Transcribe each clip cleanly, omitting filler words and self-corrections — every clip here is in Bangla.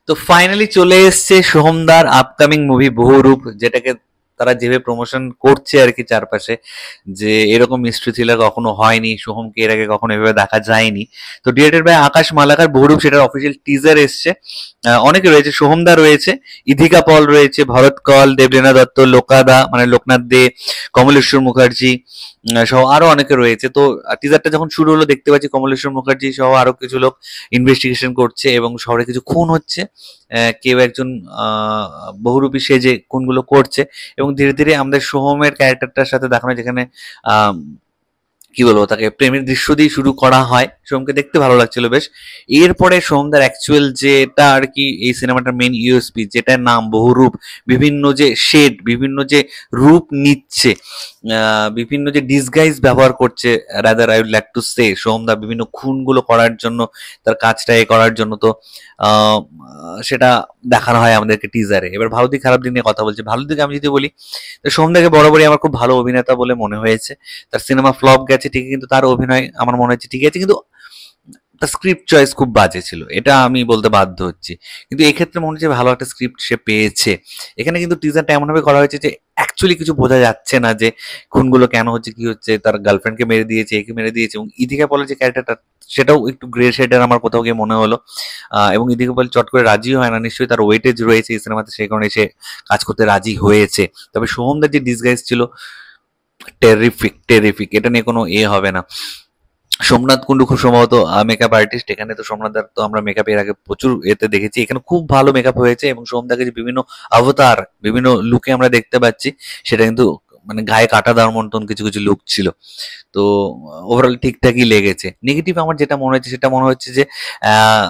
তো ফাইনালি চলে এসছে সোহমদার আপকামিং মুভি বহুরূপ, যেটাকে তারা যেভাবে প্রমোশন করছে আর কি চারপাশে, যে এরকম মিস্ট্রি থ্রিলার কখনো হয়নি, সোহমকে এর আগে কখনো এভাবে দেখা যায়নি। তো ডিরেক্টেড বাই আকাশ মালাকার বহুরূপ, সেটার অফিসিয়াল টিজার এসছে। অনেকে রয়েছে, সোহমদা রয়েছে, ইধিকা পল রয়েছে, ভরত কল, দেবলীনা দত্ত, লোকাদা মানে লোকনাথ দে, কমলেশ্বর মুখার্জি সহ আরো অনেকে রয়েছে। তো টিজারটা যখন শুরু হলো দেখতে পাচ্ছি কমলেশ্বর মুখার্জি সহ আরো কিছু লোক ইনভেস্টিগেশন করছে এবং শহরে কিছু খুন হচ্ছে। কেউ একজন বহুরূপী সেজে খুনগুলো করছে এবং ধীরে ধীরে আমাদের সোহমের ক্যারেক্টারটার সাথে দেখানো হয়, যেখানে আহ কি বলবো, তাকে প্রেমের দৃশ্য দিয়ে শুরু করা হয়। সোহমকে দেখতে ভালো লাগছিল বেশ। এরপরে সোহমদার অ্যাকচুয়াল যেটা আর কি এই সিনেমাটার মেইন ইউএসপি, যেটার নাম বহুরূপ, বিভিন্ন যে শেড, বিভিন্ন যে রূপ নিচ্ছে, বিভিন্ন যে ডিসগাইজ ব্যবহার করছে, rather I would like to say, সোহমদা বিভিন্ন খুনগুলো করার জন্য, তার কাজটা এ করার জন্য। তো আহ, সেটা দেখানো হয় আমাদেরকে টিজারে। এবার ভালো দিক খারাপ দিক নিয়ে কথা বলছি। ভালো দিকে আমি যদি বলি, তো সোহমদাকে বরাবরই আমার খুব ভালো অভিনেতা বলে মনে হয়েছে। তার সিনেমা ফ্লপ গেছে ঠিকই, কিন্তু তার অভিনয় আমার মনে হচ্ছে ঠিক আছে, কিন্তু তার স্ক্রিপ্ট চয়েস খুব বাজে ছিল, এটা আমি বলতে বাধ্য হচ্ছি। কিন্তু এক্ষেত্রে মনে হচ্ছে ভালো একটা স্ক্রিপ্ট সে পেয়েছে। এখানে কিন্তু টিজারটা এমনভাবে করা হয়েছে যে অ্যাকচুয়ালি কিছু বোঝা যাচ্ছে না যে খুনগুলো কেন হচ্ছে, কি হচ্ছে, তার গার্লফ্রেন্ডকে মেরে দিয়েছে, একে মেরে দিয়েছে। এবং ইদিকা পলের যে ক্যারেক্টারটা, সেটাও একটু গ্রে শেডের আমার কোথাও গিয়ে মনে হলো। এবং ইদিকা পল চট করে রাজি হয় না, নিশ্চয়ই তার ওয়েটেজ রয়েছে এই সিনেমাতে, সেই কারণে সে কাজ করতে রাজি হয়েছে। তবে সোহমদার যে ডিসগাইজ ছিল, টেরিফিক টেরিফিক, এটা নিয়ে কোনো হবে না। সোমনাথ কুন্ডু খুব সম্ভবত মেকআপ আর্টিস্ট এখানে। তো সোমনাথদার তো আমরা মেকআপ এর আগে প্রচুর এতে দেখেছি, এখানে খুব ভালো মেকআপ হয়েছে। এবং সোমদাকে যে বিভিন্ন অবতার, বিভিন্ন লুকে আমরা দেখতে পাচ্ছি, সেটা কিন্তু মানে গায়ে কাটা দেওয়ার মতন কিছু কিছু লুক ছিল। তো ওভারঅল ঠিকঠাকই লেগেছে। নেগেটিভ আমার যেটা মনে হচ্ছে, সেটা মনে হচ্ছে যে আহ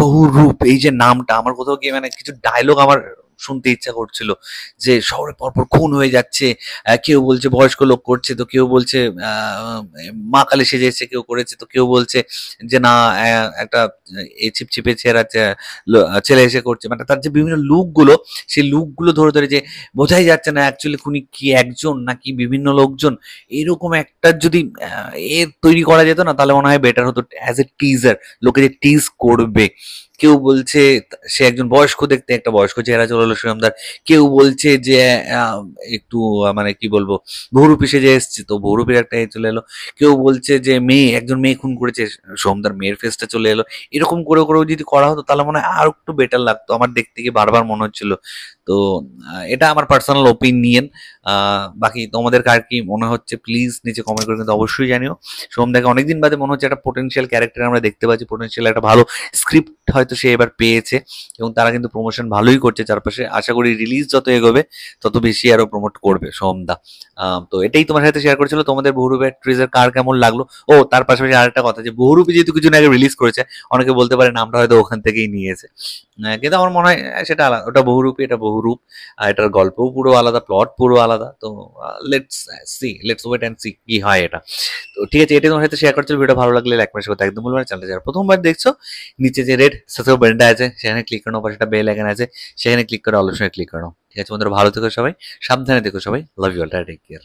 বহুরূপ এই যে নামটা, আমার কোথাও গিয়ে মানে কিছু ডায়লগ আমার শুনতে ইচ্ছা করছিল, যে শহরে পরপর খুন হয়ে যাচ্ছে, কেউ বলছে বয়স্ক লোক করছে, তো কেউ বলছে মা কালী সেজে এসে কেউ করেছে, তো কেউ বলছে যে না একটা এই ছিপছিপে ছেঁড়া ছেলে এসে করছে। মানে তার যে বিভিন্ন লুক গুলো, সেই লুক গুলো ধরে ধরে যে বোঝাই যাচ্ছে না অ্যাকচুয়ালি খুনি কি একজন নাকি বিভিন্ন লোকজন। এরকম একটা যদি তৈরি করা যেত না, তাহলে মনে হয় বেটার হতো অ্যাজ এ টিজার, লোকে যে টিজ করবে। কেউ বলছে সে একজন বয়স্ক দেখতে, একটা বয়স্ক চেহারা চলে এলো সোহমদার। কেউ বলছে যে আহ, একটু মানে কি বলবো, বহুরূপী সেজে এসছে, তো বহুরূপীর একটা চলে এলো। কেউ বলছে যে একজন মেয়ে খুন করেছে, সোহমদার মেয়ের ফেসটা চলে এলো। এরকম করে করেও যদি করা হতো, তাহলে মনে হয় আর একটু বেটার লাগতো, আমার দেখতে গিয়ে বারবার মনে হচ্ছিল। তো এটা আমার পার্সোনাল ওপিনিয়ন। বাকি তোমাদের কার কি মনে হচ্ছে প্লিজ নিচে কমেন্ট করে কিন্তু অবশ্যই জানিও। সোহমদাকে অনেকদিন বাদে মনে হচ্ছে একটা পোটেনশিয়াল ক্যারেক্টার আমরা দেখতে পাচ্ছি, পোটেনশিয়াল একটা ভালো স্ক্রিপ্ট হয়তো সে এবার পেয়েছে। এবং তারা কিন্তু প্রমোশন ভালোই করছে চারপাশে। আশা করি রিলিজ যত এগোবে তত বেশি আরো প্রমোট করবে সোহমদা। তো এটাই তোমার সাথে শেয়ার করেছিল। তোমাদের বহুরূপের ট্রিজার কার কেমন লাগলো? ও তার পাশাপাশি আরেকটা কথা, যে বহুরূপী যেহেতু কিছুদিন আগে রিলিজ করেছে, অনেকে বলতে পারে নামটা হয়তো ওখান থেকেই নিয়েছে। কিন্তু আমার মনে হয় সেটা আলাদা, ওটা বহুরূপী, এটা বহুরূপ। আর এটার গল্পও পুরো আলাদা, প্লট পুরো আলাদা। তো লেটস ওয়েট অ্যান্ড সি কি হয় এটা। তো ঠিক আছে, এটাই তোমার সাথে শেয়ার করছিল। ভিডিও ভালো লাগলে লাইক করে একদম বলবেন। চ্যানেলটা যারা প্রথমবার দেখছো, নিচে যে রেড সাবস্ক্রাইব বাটনটা আছে সেখানে ক্লিক করো, পাশে একটা বেল আইকন আছে সেখানে ক্লিক করে অল অপশনে ক্লিক করো। ঠিক আছে বন্ধুরা, ভালো থেকো সবাই, সাবধানে থেকো সবাই, love you all, take care.